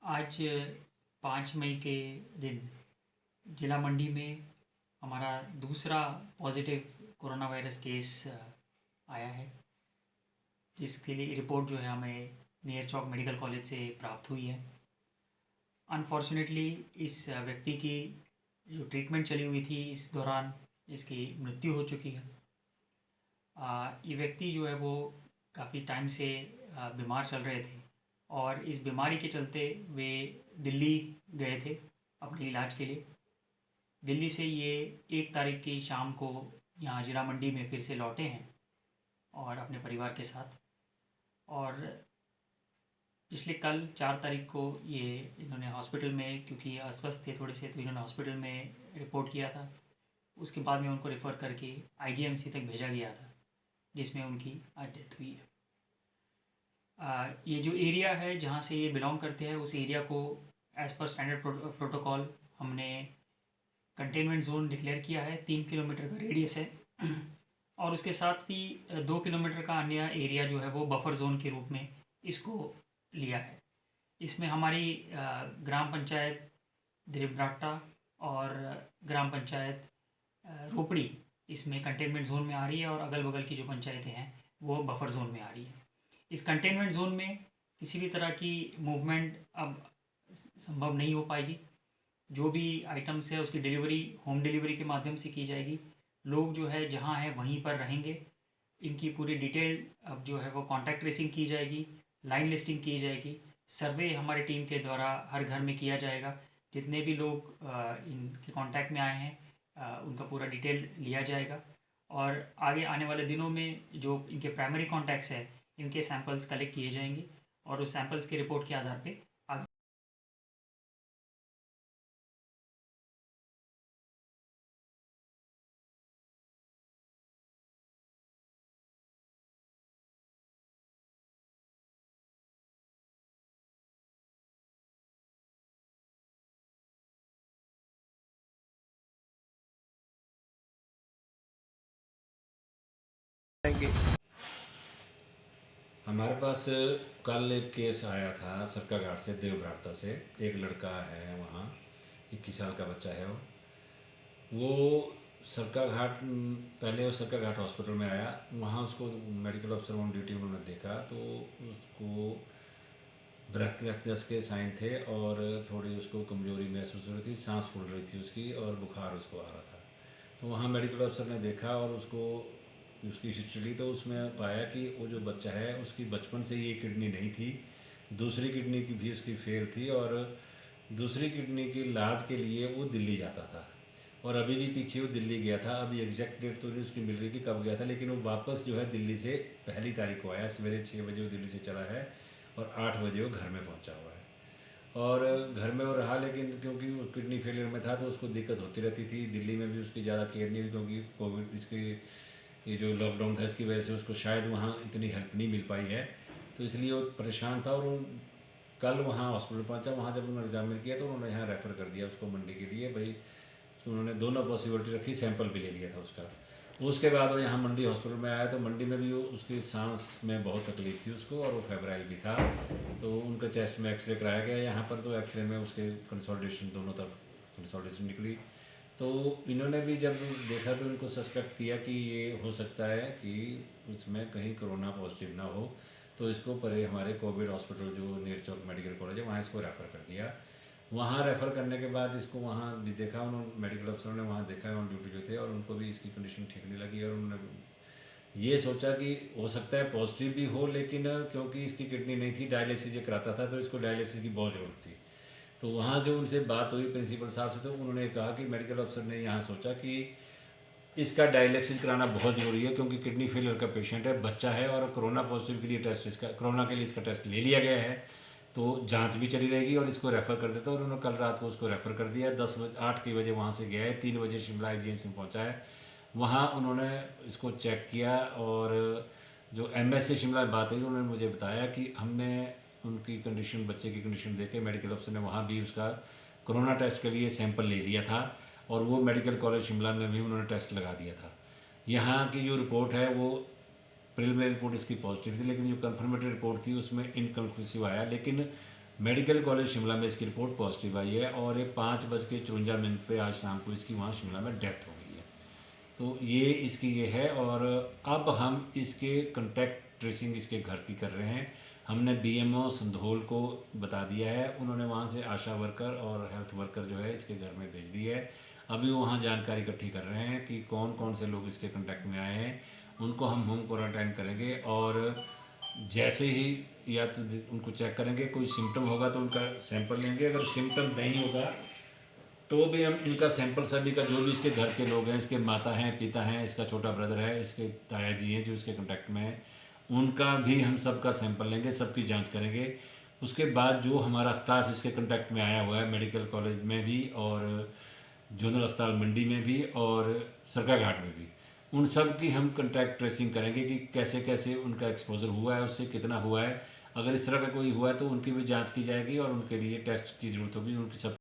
आज 5 मई के दिन जिला मंडी में हमारा दूसरा पॉजिटिव कोरोना वायरस केस आया है, जिसके लिए रिपोर्ट जो है हमें नियर चौक मेडिकल कॉलेज से प्राप्त हुई है। अनफॉर्चुनेटली इस व्यक्ति की जो ट्रीटमेंट चली हुई थी, इस दौरान इसकी मृत्यु हो चुकी है। ये व्यक्ति जो है वो काफ़ी टाइम से बीमार चल रहे थे और इस बीमारी के चलते वे दिल्ली गए थे अपने इलाज के लिए। दिल्ली से ये 1 तारीख की शाम को यहाँ जिला मंडी में फिर से लौटे हैं और अपने परिवार के साथ। और पिछले कल 4 तारीख को ये इन्होंने हॉस्पिटल में, क्योंकि अस्वस्थ थे थोड़े से, तो इन्होंने हॉस्पिटल में रिपोर्ट किया था। उसके बाद में उनको रेफ़र करके आईजीएमसी तक भेजा गया था, जिसमें उनकी आज डेथ हुई है। ये जो एरिया है जहाँ से ये बिलोंग करते हैं, उस एरिया को एज़ पर स्टैंडर्ड प्रोटोकॉल हमने कंटेनमेंट जोन डिक्लेयर किया है। 3 किलोमीटर का रेडियस है और उसके साथ ही 2 किलोमीटर का अन्य एरिया जो है वो बफर जोन के रूप में इसको लिया है। इसमें हमारी ग्राम पंचायत दिरिब्राटा और ग्राम पंचायत रोपड़ी इसमें कंटेनमेंट जोन में आ रही है और अगल बगल की जो पंचायतें हैं वो बफर जोन में आ रही है। इस कंटेनमेंट जोन में किसी भी तरह की मूवमेंट अब संभव नहीं हो पाएगी। जो भी आइटम्स है उसकी डिलीवरी होम डिलीवरी के माध्यम से की जाएगी। लोग जो है जहाँ हैं वहीं पर रहेंगे। इनकी पूरी डिटेल अब जो है वो कॉन्टैक्ट ट्रेसिंग की जाएगी, लाइन लिस्टिंग की जाएगी, सर्वे हमारी टीम के द्वारा हर घर में किया जाएगा। जितने भी लोग इनके कांटेक्ट में आए हैं उनका पूरा डिटेल लिया जाएगा और आगे आने वाले दिनों में जो इनके प्राइमरी कॉन्टैक्ट्स हैं इनके सैंपल्स कलेक्ट किए जाएंगे और उस सैंपल्स के रिपोर्ट के आधार पे आगे। आएंगे। हमारे पास कल एक केस आया था सरकाघाट से, देवभ्राता से। एक लड़का है वहाँ, 21 साल का बच्चा है वो सरकाघाट। पहले वो सरकाघाट हॉस्पिटल में आया। वहाँ उसको मेडिकल अफसर ऑन ड्यूटी उन्होंने देखा तो उसको ब्रेथलेसनेस के साइन थे और थोड़ी उसको कमजोरी महसूस हो रही थी, सांस फूल रही थी उसकी और बुखार उसको आ रहा था। तो वहाँ मेडिकल अफसर ने देखा और उसको उसकी हिस्ट्री ली तो उसमें पाया कि वो जो बच्चा है उसकी बचपन से ये किडनी नहीं थी, दूसरी किडनी की भी उसकी फेल थी और दूसरी किडनी की इलाज के लिए वो दिल्ली जाता था और अभी भी पीछे वो दिल्ली गया था। अभी एग्जैक्ट डेट तो नहीं उसकी मिल रही कि कब गया था, लेकिन वो वापस जो है दिल्ली से 1 तारीख को आया। सवेरे 6 बजे वो दिल्ली से चला है और 8 बजे वो घर में पहुंचा हुआ है और घर में वो रहा। लेकिन क्योंकि वो किडनी फेलियर में था तो उसको दिक्कत होती रहती थी। दिल्ली में भी उसकी ज़्यादा केयर नहीं हुई क्योंकि कोविड इसके ये जो लॉकडाउन था इसकी वजह से उसको शायद वहाँ इतनी हेल्प नहीं मिल पाई है, तो इसलिए वो परेशान था। और वो कल वहाँ हॉस्पिटल पहुँचा। वहाँ जब उन्होंने एग्जामिन किया तो उन्होंने यहाँ रेफ़र कर दिया उसको मंडी के लिए भाई। तो उन्होंने दोनों पॉसिबिलिटी रखी, सैंपल भी ले लिया था उसका। उसके बाद वो यहाँ मंडी हॉस्पिटल में आया तो मंडी में भी वो उसकी सांस में बहुत तकलीफ थी उसको और वो फेब्राइल भी था। तो उनका चेस्ट में एक्सरे कराया गया यहाँ पर, तो एक्सरे में उसके कंसोलिडेशन दोनों तरफ कंसोलिडेशन निकली। तो इन्होंने भी जब देखा तो इनको सस्पेक्ट किया कि ये हो सकता है कि इसमें कहीं कोरोना पॉजिटिव ना हो, तो इसको परे हमारे कोविड हॉस्पिटल जो नियर चौक मेडिकल कॉलेज है वहाँ इसको रेफ़र कर दिया। वहाँ रेफ़र करने के बाद इसको वहाँ भी देखा उन्होंने, मेडिकल अफसरों ने वहाँ देखा ऑन ड्यूटी जो थे और उनको भी इसकी कंडीशन ठीक नहीं लगी और उन्होंने ये सोचा कि हो सकता है पॉजिटिव भी हो, लेकिन क्योंकि इसकी किडनी नहीं थी, डायलिसिस ये कराता था तो इसको डायलिसिस की बहुत ज़रूरत थी। तो वहाँ जो उनसे बात हुई प्रिंसिपल साहब से तो उन्होंने कहा कि मेडिकल अफसर ने यहाँ सोचा कि इसका डायलिसिस कराना बहुत ज़रूरी है क्योंकि किडनी फेलियर का पेशेंट है, बच्चा है और कोरोना पॉजिटिव के लिए टेस्ट, इसका कोरोना के लिए इसका टेस्ट ले लिया गया है तो जांच भी चली रहेगी और इसको रेफ़र कर देता। और उन्होंने कल रात को उसको रेफ़र कर दिया। 8 बजे वहाँ से गया है, 3 बजे शिमला आईजीएमसी में पहुँचा है। वहाँ उन्होंने इसको चेक किया और जो एमएस से शिमला में बात हुई उन्होंने मुझे बताया कि हमने उनकी कंडीशन, बच्चे की कंडीशन देख के मेडिकल अफसर ने वहाँ भी उसका कोरोना टेस्ट के लिए सैंपल ले लिया था और वो मेडिकल कॉलेज शिमला में भी उन्होंने टेस्ट लगा दिया था। यहाँ की जो रिपोर्ट है वो प्रिलिमिनरी रिपोर्ट इसकी पॉजिटिव थी, लेकिन जो कंफर्मेटरी रिपोर्ट थी उसमें इनकन्क्लूसिव आया। लेकिन मेडिकल कॉलेज शिमला में इसकी रिपोर्ट पॉजिटिव आई है और ये 5:54 पे आज शाम को इसकी वहाँ शिमला में डेथ हो गई है। तो ये इसकी ये है। और अब हम इसके कंटेक्ट ट्रेसिंग इसके घर की कर रहे हैं। हमने बीएमओ संधोल को बता दिया है, उन्होंने वहाँ से आशा वर्कर और हेल्थ वर्कर जो है इसके घर में भेज दी है। अभी वो वहाँ जानकारी इकट्ठी कर रहे हैं कि कौन कौन से लोग इसके कांटेक्ट में आए हैं, उनको हम होम क्वारंटाइन करेंगे। और जैसे ही या तो उनको चेक करेंगे, कोई सिम्टम होगा तो उनका सैंपल लेंगे, अगर सिम्टम नहीं होगा तो भी हम इनका सैंपल सभी का, जो भी इसके घर के लोग हैं, इसके माता हैं, पिता हैं, इसका छोटा ब्रदर है, इसके ताया जी हैं जो इसके कांटेक्ट में हैं, उनका भी हम सबका सैंपल लेंगे, सबकी जांच करेंगे। उसके बाद जो हमारा स्टाफ इसके कांटेक्ट में आया हुआ है मेडिकल कॉलेज में भी और जोनल अस्पताल मंडी में भी और सरकाघाट में भी, उन सब की हम कंटैक्ट ट्रेसिंग करेंगे कि कैसे कैसे उनका एक्सपोजर हुआ है, उससे कितना हुआ है। अगर इस तरह का कोई हुआ है तो उनकी भी जांच की जाएगी और उनके लिए टेस्ट की ज़रूरत होगी, उनकी सब